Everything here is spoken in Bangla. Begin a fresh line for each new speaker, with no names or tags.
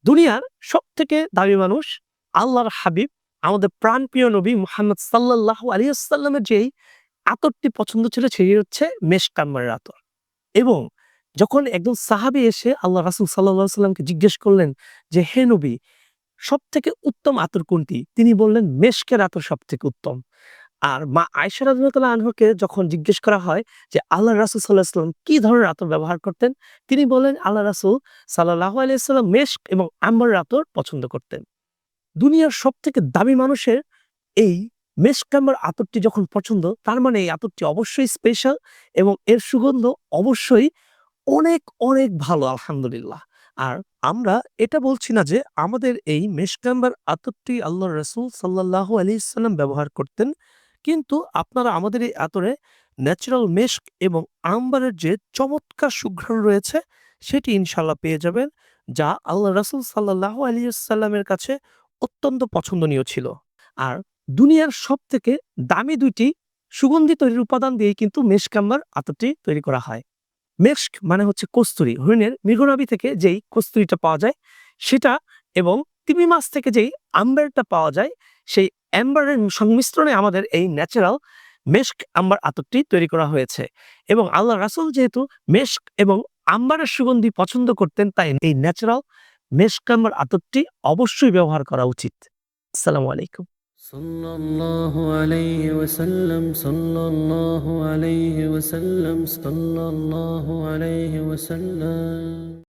দুনিয়ার সবথেকে দামি মানুষ আল্লাহর হাবিব আমাদের প্রাণপ্রিয় নবী মুহাম্মদ সাল্লাল্লাহু আলাইহি ওয়াসাল্লামের যেই আতরটি পছন্দ ছিল সেটি হচ্ছে মেশক আম্বরের আতর। এবং যখন একজন সাহাবী এসে আল্লাহ রাসূল সাল্লাল্লাহু আলাইহি ওয়াসাল্লামকে জিজ্ঞেস করলেন যে, "হে নবী, সবথেকে উত্তম আতর কোনটি?" তিনি বললেন, "মেশকের আতর সবথেকে উত্তম।" আর মা আয়েশা রাদিয়াল্লাহু আনহাকে যখন জিজ্ঞেস করা হয় যে আল্লাহর রাসূল সাল্লাল্লাহু আলাইহি ওয়াসাল্লাম কি ধরনের আতর ব্যবহার করতেন? তিনি বললেন আল্লাহ রাসূল সাল্লাল্লাহু আলাইহি ওয়াসাল্লাম মেশক এবং আম্বরের আতর পছন্দ করতেন। দুনিয়ার সবথেকে দামি মানুষের এই মেশক আম্বার আতরটি যখন পছন্দ, তার মানে এই আতরটি অবশ্যই স্পেশাল এবং এর সুগন্ধ অবশ্যই অনেক, অনেক ভালো আলহামদুলিল্লাহ। আর আমরা এটা বলছি না যে আমাদের এই মেশক আম্বার আতরটি আল্লাহর রাসূল সাল্লাল্লাহু আলাইহি সাল্লাম ব্যবহার করতেন। কিন্তু আপনারা আমাদের এই আতরে ন্যাচারাল মেশক এবং আম্বারের যে চমৎকার সুঘ্রাণ রয়েছে সেটি ইনশাআল্লাহ পেয়ে যাবেন, যা আল্লাহ রাসূল সাল্লাল্লাহু আলাইহি ওয়াসাল্লামের কাছে অত্যন্ত পছন্দনীয় ছিল। আর দুনিয়ার সবথেকে দামি ২ টি সুগন্ধি তৈরির উপাদান দিয়েই কিন্তু মেশক আম্বার আতরটি তৈরি করা হয়। মেশক মানে হচ্ছে কস্তুরী। হরিণের মৃগনাভি থেকে যেই কস্তুরীটা পাওয়া যায় সেটা এবং তিমি মাছ থেকে যেই আম্বারটা পাওয়া যায়, সেই অ্যাম্বারের সংমিশ্রণে আমাদের এই ন্যাচারাল মেশক আম্বার আতরটি তৈরি করা হয়েছে। এবং আল্লাহ রাসূল যেহেতু মেশক এবং আম্বারের সুগন্ধি পছন্দ করতেন, তাই এই ন্যাচারাল মেশক আম্বার আতরটি অবশ্যই ব্যবহার করা উচিত। আসসালামু আলাইকুম।
সাল্লাল্লাহু আলাইহি ওয়াসাল্লাম, সাল্লাল্লাহু আলাইহি ওয়াসাল্লাম, সাল্লাল্লাহু আলাইহি ওয়াসাল্লাম।